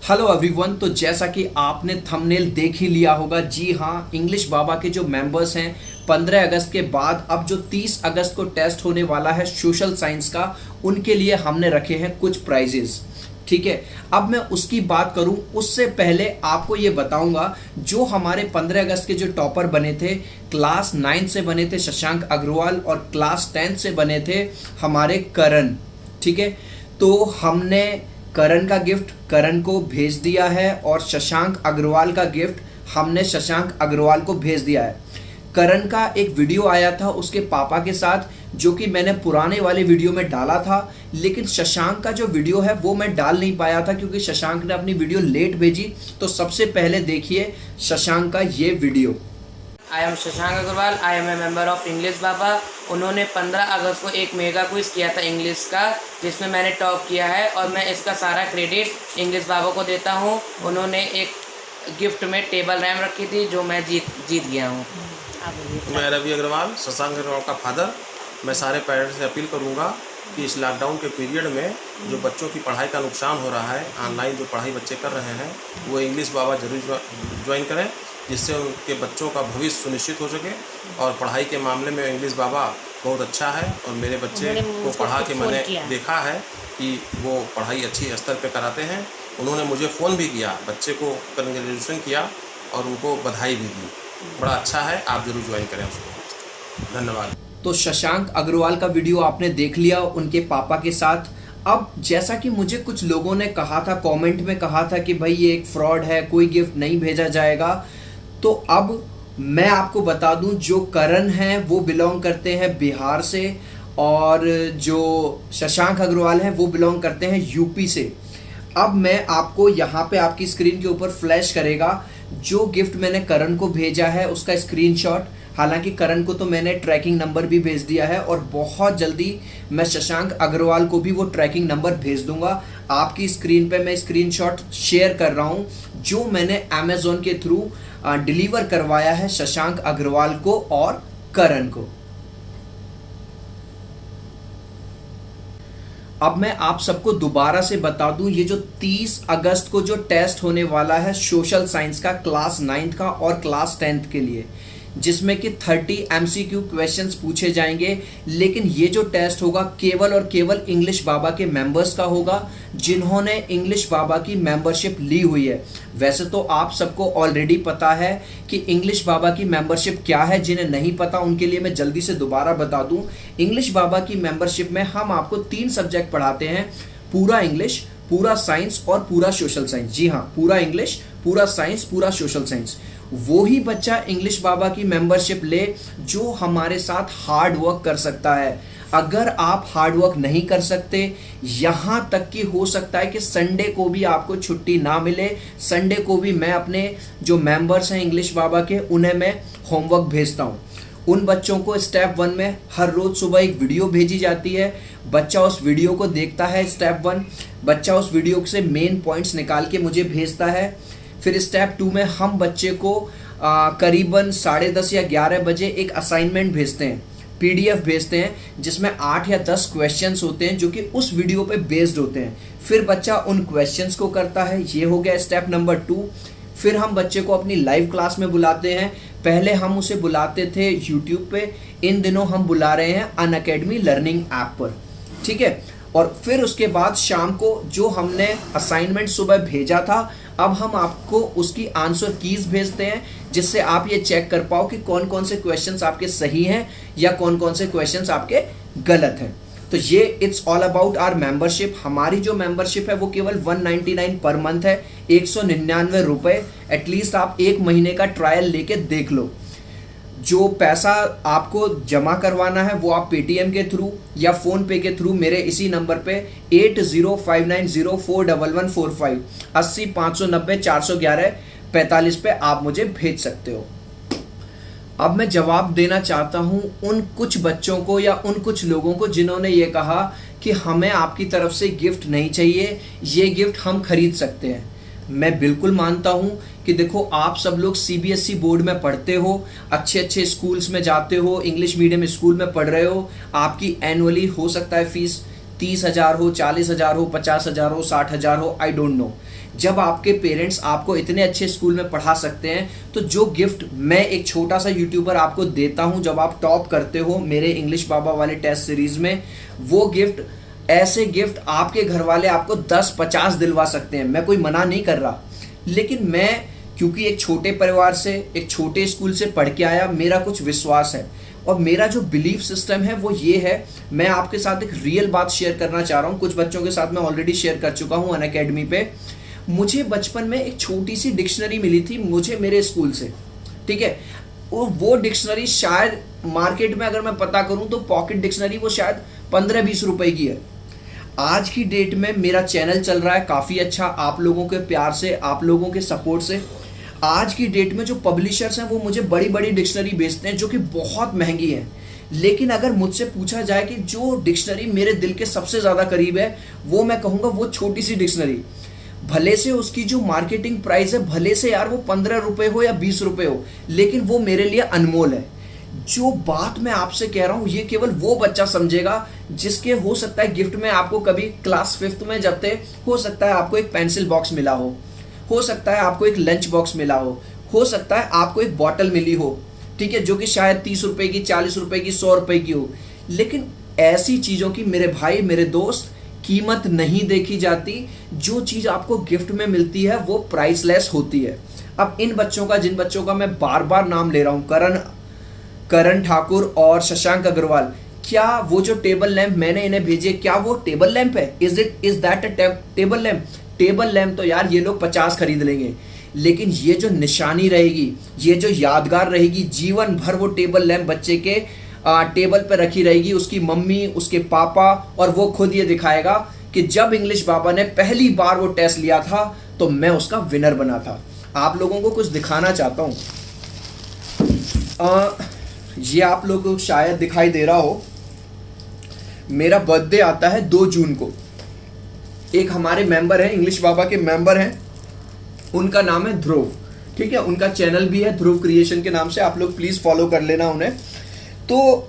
Hello everyone. तो जैसा कि आपने थंबनेल देख ही लिया होगा, जी हाँ, इंग्लिश बाबा के जो मेंबर्स हैं 15 अगस्त के बाद अब जो 30 अगस्त को टेस्ट होने वाला है सोशल साइंस का, उनके लिए हमने रखे हैं कुछ प्राइजेस। ठीक है, अब मैं उसकी बात करूं उससे पहले आपको ये बताऊंगा, जो हमारे 15 अगस्त के जो टॉपर बने थे, क्लास 9 से बने थे शशांक अग्रवाल और क्लास 10 से बने थे हमारे करण। ठीक है, तो हमने करण का गिफ्ट करण को भेज दिया है और शशांक अग्रवाल का गिफ्ट हमने शशांक अग्रवाल को भेज दिया है। करण का एक वीडियो आया था उसके पापा के साथ, जो कि मैंने पुराने वाले वीडियो में डाला था, लेकिन शशांक का जो वीडियो है वो मैं डाल नहीं पाया था क्योंकि शशांक ने अपनी वीडियो लेट भेजी। तो सबसे पहले देखिए शशांक का ये video. I am Shashank Agarwal, I am a member of English Baba. उन्होंने 15 अगस्त को एक मेगा क्विज किया था इंग्लिश का, जिसमें मैंने टॉप किया है और मैं इसका सारा क्रेडिट इंग्लिश बाबा को देता हूँ। उन्होंने एक गिफ्ट में टेबल रैम रखी थी जो मैं जीत गया हूँ। मैं रवि अग्रवाल, शशांक अग्रवाल का फादर। मैं सारे पेरेंट्स से अपील करूँगा कि इस लॉकडाउन के पीरियड में जो बच्चों की पढ़ाई का नुकसान हो रहा है, ऑनलाइन जो पढ़ाई बच्चे कर रहे हैं, वो इंग्लिश बाबा जरूर ज्वाइन करें, जिससे उनके बच्चों का भविष्य सुनिश्चित हो सके। और पढ़ाई के मामले में इंग्लिश बाबा बहुत अच्छा है और मेरे बच्चे को पढ़ा के मैंने देखा है कि वो पढ़ाई अच्छी स्तर पे कराते हैं। उन्होंने मुझे फ़ोन भी किया, बच्चे को कंग्रेचुलेशन किया और उनको बधाई भी दी। बड़ा अच्छा है, आप ज़रूर ज्वाइन करें उसको। धन्यवाद। तो शशांक अग्रवाल का वीडियो आपने देख लिया उनके पापा के साथ। अब जैसा कि मुझे कुछ लोगों ने कहा था, कमेंट में कहा था कि भाई ये एक फ्रॉड है, कोई गिफ्ट नहीं भेजा जाएगा, तो अब मैं आपको बता दूं, जो करण हैं वो बिलोंग करते हैं बिहार से और जो शशांक अग्रवाल हैं वो बिलोंग करते हैं यूपी से। अब मैं आपको यहाँ पे आपकी स्क्रीन के ऊपर फ्लैश करेगा जो गिफ्ट मैंने करण को भेजा है उसका स्क्रीनशॉट। हालांकि करण को तो मैंने ट्रैकिंग नंबर भी भेज दिया है और बहुत जल्दी मैं शशांक अग्रवाल को भी वो ट्रैकिंग नंबर भेज दूंगा। आपकी स्क्रीन पे मैं स्क्रीनशॉट शेयर कर रहा हूँ जो मैंने अमेज़ॉन के थ्रू डिलीवर करवाया है शशांक अग्रवाल को और करण को। अब मैं आप सबको दोबारा से बता दूं, ये जो 30 अगस्त को जो टेस्ट होने वाला है सोशल साइंस का क्लास 9 का और क्लास 10 के लिए, जिसमें कि 30 MCQ क्वेश्चंस पूछे जाएंगे, लेकिन ये जो टेस्ट होगा केवल और केवल इंग्लिश बाबा के मेंबर्स का होगा जिन्होंने इंग्लिश बाबा की मेंबरशिप ली हुई है। वैसे तो आप सबको ऑलरेडी पता है कि इंग्लिश बाबा की मेंबरशिप क्या है, जिन्हें नहीं पता उनके लिए मैं जल्दी से दोबारा बता दूं। इंग्लिश बाबा की मेंबरशिप में हम आपको 3 सब्जेक्ट पढ़ाते हैं, पूरा इंग्लिश, पूरा साइंस और पूरा सोशल साइंस। जी हाँ, पूरा इंग्लिश, पूरा साइंस, पूरा सोशल साइंस। वो ही बच्चा इंग्लिश बाबा की मेंबरशिप ले जो हमारे साथ हार्ड वर्क कर सकता है। अगर आप हार्ड वर्क नहीं कर सकते, यहाँ तक कि हो सकता है कि संडे को भी आपको छुट्टी ना मिले, संडे को भी मैं अपने जो मेंबर्स हैं इंग्लिश बाबा के उन्हें मैं होमवर्क भेजता हूँ। उन बच्चों को स्टेप 1 में हर रोज सुबह एक वीडियो भेजी जाती है, बच्चा उस वीडियो को देखता है। स्टेप 1 बच्चा उस वीडियो से मेन पॉइंट्स निकाल के मुझे भेजता है। फिर स्टेप 2 में हम बच्चे को करीबन 10:30 या 11 बजे एक असाइनमेंट भेजते हैं, PDF भेजते हैं, जिसमें 8 या 10 क्वेश्चंस होते हैं जो कि उस वीडियो पे बेस्ड होते हैं। फिर बच्चा उन क्वेश्चंस को करता है, ये हो गया स्टेप नंबर 2। फिर हम बच्चे को अपनी लाइव क्लास में बुलाते हैं। पहले हम उसे बुलाते थे यूट्यूब पे, इन दिनों हम बुला रहे हैं अनअकैडमी लर्निंग ऐप पर। ठीक है, और फिर उसके बाद शाम को जो हमने असाइनमेंट सुबह भेजा था, अब हम आपको उसकी आंसर कीज भेजते हैं, जिससे आप ये चेक कर पाओ कि कौन कौन से क्वेश्चंस आपके सही हैं या कौन कौन से क्वेश्चंस आपके गलत हैं। तो ये it's all about our membership. हमारी जो मेंबरशिप है वो केवल 199 पर मंथ है, 199 रुपये। एटलीस्ट आप 1 महीने का ट्रायल लेके देख लो। जो पैसा आपको जमा करवाना है वो आप पेटीएम के थ्रू या फोन पे के थ्रू मेरे इसी नंबर पे 8059041145 80 590 411 45 पे आप मुझे भेज सकते हो। अब मैं जवाब देना चाहता हूं उन कुछ बच्चों को या उन कुछ लोगों को जिन्होंने ये कहा कि हमें आपकी तरफ से गिफ्ट नहीं चाहिए, ये गिफ्ट हम खरीद सकते हैं। मैं बिल्कुल मानता हूं कि देखो, आप सब लोग CBSE बोर्ड में पढ़ते हो, अच्छे अच्छे स्कूल्स में जाते हो, इंग्लिश मीडियम स्कूल में पढ़ रहे हो, आपकी एनुअली हो सकता है फीस 30,000 हो, 40,000 हो, 50,000 हो, 60,000 हो, आई डोंट नो। जब आपके पेरेंट्स आपको इतने अच्छे स्कूल में पढ़ा सकते हैं, तो जो गिफ्ट मैं एक छोटा सा यूट्यूबर आपको देता हूं जब आप टॉप करते हो मेरे इंग्लिश बाबा वाले टेस्ट सीरीज में, वो गिफ्ट, ऐसे गिफ्ट आपके घर वाले आपको 10-50 दिलवा सकते हैं। मैं कोई मना नहीं कर रहा, लेकिन मैं क्योंकि एक छोटे परिवार से, एक छोटे स्कूल से पढ़ के आया, मेरा कुछ विश्वास है और मेरा जो बिलीफ सिस्टम है वो ये है। मैं आपके साथ एक रियल बात शेयर करना चाह रहा हूँ, कुछ बच्चों के साथ मैं ऑलरेडी शेयर कर चुका हूँ अनअकैडमी पे। मुझे बचपन में एक छोटी सी डिक्शनरी मिली थी मुझे मेरे स्कूल से, ठीक है। वो डिक्शनरी शायद मार्केट में अगर मैं पता करूँ तो पॉकेट डिक्शनरी वो शायद 15-20 रुपए की है। आज की डेट में मेरा चैनल चल रहा है काफ़ी अच्छा, आप लोगों के प्यार से, आप लोगों के सपोर्ट से। आज की डेट में जो पब्लिशर्स हैं वो मुझे बड़ी बड़ी डिक्शनरी बेचते हैं जो कि बहुत महंगी है, लेकिन अगर मुझसे पूछा जाए कि जो डिक्शनरी मेरे दिल के सबसे ज़्यादा करीब है, वो मैं कहूँगा वो छोटी सी डिक्शनरी। भले से उसकी जो मार्केटिंग प्राइस है, भले से यार वो 15 रुपये हो या 20 रुपये हो, लेकिन वो मेरे लिए अनमोल है। जो बात मैं आपसे कह रहा हूँ ये केवल वो बच्चा समझेगा जिसके हो सकता है गिफ्ट में आपको कभी क्लास 5th में जब थे, हो सकता है आपको एक पेंसिल बॉक्स मिला हो सकता है आपको एक लंच बॉक्स मिला हो सकता है आपको एक बॉटल मिली हो, ठीक है, जो कि शायद 30 रुपए की, 40 रुपए की, 100 रुपए की हो। लेकिन ऐसी चीज़ों की मेरे भाई, मेरे दोस्त, कीमत नहीं देखी जाती। जो चीज़ आपको गिफ्ट में मिलती है वो प्राइसलेस होती है। अब इन बच्चों का, जिन बच्चों का मैं बार बार नाम ले रहा हूँ, करण ठाकुर और शशांक अग्रवाल, क्या वो जो टेबल लैंप मैंने इन्हें भेजे, क्या वो टेबल लैंप है? Is that a table lamp? Table lamp तो यार ये लोग 50 खरीद लेंगे, लेकिन ये जो निशानी रहेगी, ये जो यादगार रहेगी, जीवन भर वो टेबल लैंप बच्चे के टेबल पर रखी रहेगी, उसकी मम्मी, उसके पापा, और वो खुद ये दिखाएगा कि जब इंग्लिश बाबा ने पहली बार वो टेस्ट लिया था तो मैं उसका विनर बना था। आप लोगों को कुछ दिखाना चाहता हूँ। ये आप लोगों को शायद दिखाई दे रहा हो, मेरा बर्थडे आता है 2 जून को। एक हमारे मेंबर हैं, इंग्लिश बाबा के मेंबर हैं, उनका नाम है ध्रुव, ठीक है। उनका चैनल भी है ध्रुव क्रिएशन के नाम से, आप लोग प्लीज़ फॉलो कर लेना उन्हें। तो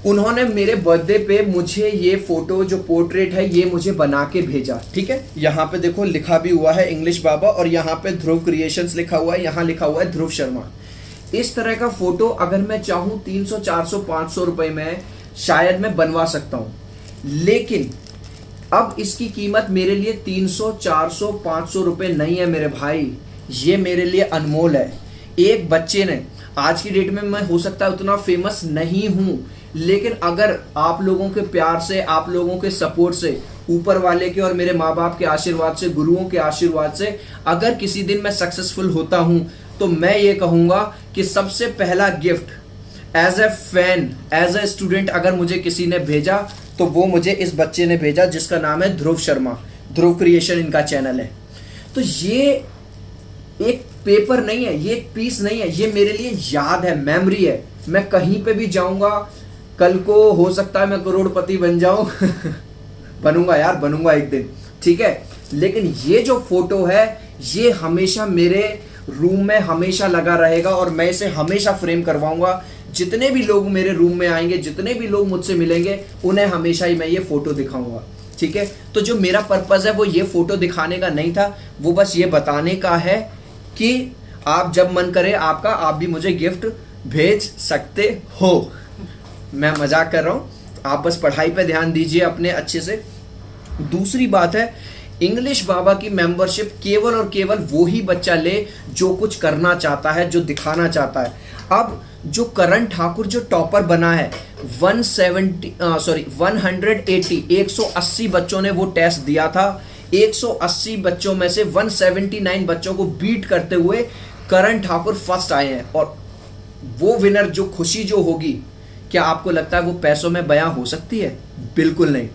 उन्होंने मेरे बर्थडे पे मुझे ये फोटो, जो पोर्ट्रेट है, ये मुझे बना के भेजा, ठीक है। यहाँ पे देखो लिखा भी हुआ है इंग्लिश बाबा, और यहाँ पे ध्रुव क्रिएशंस लिखा हुआ है, यहाँ लिखा हुआ है ध्रुव शर्मा। इस तरह का फोटो अगर मैं चाहूँ 300, 400, 500 रुपए में शायद मैं बनवा सकता हूँ, लेकिन अब इसकी कीमत मेरे लिए 300, 400, 500 रुपए नहीं है मेरे भाई, ये मेरे लिए अनमोल है। एक बच्चे ने, आज की डेट में मैं हो सकता है उतना फेमस नहीं हूँ, लेकिन अगर आप लोगों के प्यार से, आप लोगों के सपोर्ट से, ऊपर वाले के और मेरे माँ बाप के आशीर्वाद से, गुरुओं के आशीर्वाद से, अगर किसी दिन मैं सक्सेसफुल होता हूँ तो मैं ये कहूँगा कि सबसे पहला gift as a fan, as a student अगर मुझे किसी ने भेजा तो वो मुझे इस बच्चे ने भेजा, जिसका नाम है ध्रुव शर्मा, ध्रुव क्रिएशन इनका चैनल है। तो ये एक पेपर नहीं है, ये एक पीस नहीं है, ये मेरे लिए याद है, मेमोरी है। मैं कहीं पे भी जाऊंगा, कल को हो सकता है मैं करोड़पति बन जाऊं बनूंगा यार, बनूंगा एक दिन, ठीक है। लेकिन ये जो फोटो है ये हमेशा मेरे रूम में हमेशा लगा रहेगा और मैं इसे हमेशा फ्रेम करवाऊंगा। जितने भी लोग मेरे रूम में आएंगे, जितने भी लोग मुझसे मिलेंगे, उन्हें हमेशा ही मैं ये फोटो दिखाऊंगा, ठीक है। तो जो मेरा पर्पस है वो ये फोटो दिखाने का नहीं था, वो बस ये बताने का है कि आप जब मन करे आपका, आप भी मुझे गिफ्ट भेज सकते हो। मैं मजाक कर रहा हूँ, आप बस पढ़ाई पे ध्यान दीजिए अपने अच्छे से। दूसरी बात है, इंग्लिश बाबा की मेंबरशिप केवल और केवल वो ही बच्चा ले जो कुछ करना चाहता है, जो दिखाना चाहता है। अब जो करण ठाकुर जो टॉपर बना है, 180 बच्चों ने वो टेस्ट दिया था। 180 बच्चों में से 179 बच्चों को बीट करते हुए करण ठाकुर फर्स्ट आए हैं, और वो विनर, जो खुशी जो होगी, क्या आपको लगता है वो पैसों में बयां हो सकती है? बिल्कुल नहीं।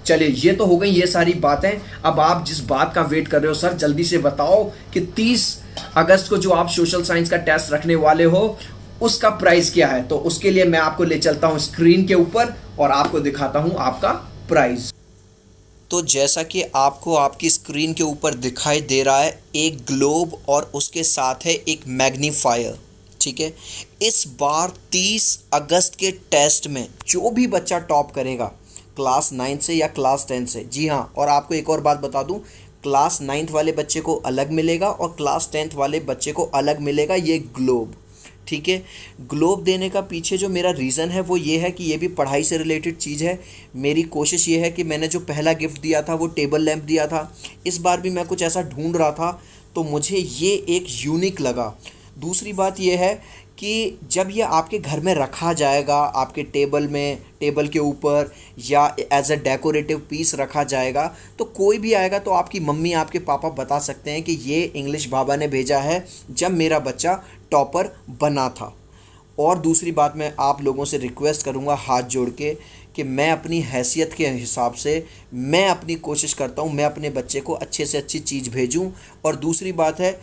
चलिए, ये तो हो गई ये सारी बातें। अब आप जिस बात का वेट कर रहे हो, सर जल्दी से बताओ कि 30 अगस्त को जो आप सोशल साइंस का टेस्ट रखने वाले हो उसका प्राइस क्या है। तो उसके लिए मैं आपको ले चलता हूं स्क्रीन के ऊपर और आपको दिखाता हूं आपका प्राइस। तो जैसा कि आपको आपकी स्क्रीन के ऊपर दिखाई दे रहा है, एक ग्लोब और उसके साथ है एक मैग्नीफायर, ठीक है। इस बार 30 अगस्त के टेस्ट में जो भी बच्चा टॉप करेगा, क्लास 9 से या क्लास 10 से, जी हाँ, और आपको एक और बात बता दूं, क्लास 9th वाले बच्चे को अलग मिलेगा और क्लास 10th वाले बच्चे को अलग मिलेगा ये ग्लोब। ठीक है, ग्लोब देने का पीछे जो मेरा रीज़न है वो ये है कि ये भी पढ़ाई से रिलेटेड चीज़ है। मेरी कोशिश ये है कि मैंने जो पहला गिफ्ट दिया था वो टेबल लैंप दिया था, इस बार भी मैं कुछ ऐसा ढूंढ रहा था तो मुझे ये एक यूनिक लगा। दूसरी बात ये है कि जब ये आपके घर में रखा जाएगा, आपके टेबल में, टेबल के ऊपर या एज अ डेकोरेटिव पीस रखा जाएगा, तो कोई भी आएगा तो आपकी मम्मी, आपके पापा बता सकते हैं कि ये इंग्लिश बाबा ने भेजा है जब मेरा बच्चा टॉपर बना था। और दूसरी बात मैं आप लोगों से रिक्वेस्ट करूँगा हाथ जोड़ के कि मैं अपनी हैसियत के हिसाब से मैं अपनी कोशिश करता हूँ मैं अपने बच्चे को अच्छे से अच्छी चीज़ भेजूँ। और दूसरी बात है,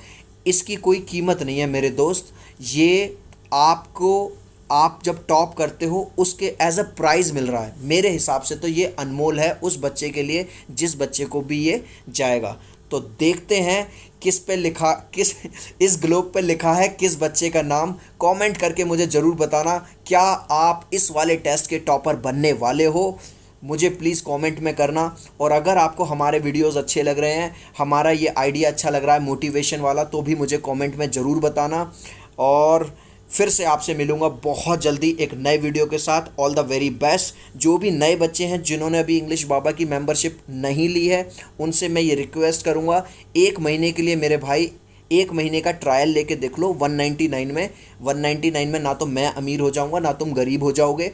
इसकी कोई कीमत नहीं है मेरे दोस्त, ये आपको आप जब टॉप करते हो उसके एज अ प्राइज़ मिल रहा है। मेरे हिसाब से तो ये अनमोल है उस बच्चे के लिए जिस बच्चे को भी ये जाएगा। तो देखते हैं किस पे लिखा, किस इस ग्लोब पे लिखा है किस बच्चे का नाम। कमेंट करके मुझे ज़रूर बताना क्या आप इस वाले टेस्ट के टॉपर बनने वाले हो, मुझे प्लीज़ कमेंट में करना। और अगर आपको हमारे वीडियोस अच्छे लग रहे हैं, हमारा ये आइडिया अच्छा लग रहा है मोटिवेशन वाला, तो भी मुझे कमेंट में ज़रूर बताना। और फिर से आपसे मिलूँगा बहुत जल्दी एक नए वीडियो के साथ। All the very best. जो भी नए बच्चे हैं जिन्होंने अभी इंग्लिश बाबा की मेंबरशिप नहीं ली है, उनसे मैं ये रिक्वेस्ट करूँगा 1 महीने के लिए मेरे भाई 1 महीने का ट्रायल लेके देख लो 199 में। 199 में ना तो मैं अमीर हो जाऊँगा ना तुम गरीब हो जाओगे।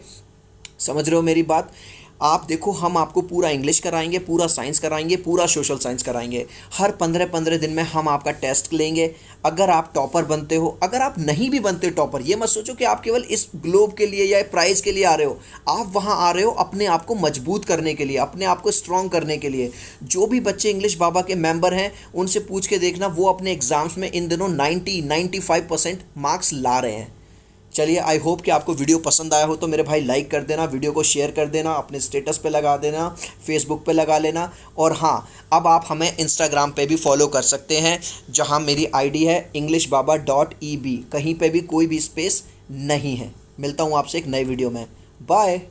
समझ रहे हो मेरी बात? आप देखो, हम आपको पूरा इंग्लिश कराएंगे, पूरा साइंस कराएंगे, पूरा सोशल साइंस कराएंगे। हर 15-15 दिन में हम आपका टेस्ट लेंगे। अगर आप टॉपर बनते हो, अगर आप नहीं भी बनते टॉपर, ये मत सोचो कि आप केवल इस ग्लोब के लिए या प्राइज़ के लिए आ रहे हो। आप वहाँ आ रहे हो अपने आप को मजबूत करने के लिए, अपने आप को स्ट्रॉन्ग करने के लिए। जो भी बच्चे इंग्लिश बाबा के मेंबर हैं उनसे पूछ के देखना, वो अपने एग्ज़ाम्स में इन दिनों 90-95% मार्क्स ला रहे हैं। चलिए, आई होप कि आपको वीडियो पसंद आया हो तो मेरे भाई लाइक कर देना, वीडियो को शेयर कर देना, अपने स्टेटस पे लगा देना, फेसबुक पे लगा लेना। और हाँ, अब आप हमें इंस्टाग्राम पे भी फॉलो कर सकते हैं जहाँ मेरी आईडी है englishbaba.eb। कहीं पे भी कोई भी स्पेस नहीं है। मिलता हूँ आपसे एक नई वीडियो में। बाय।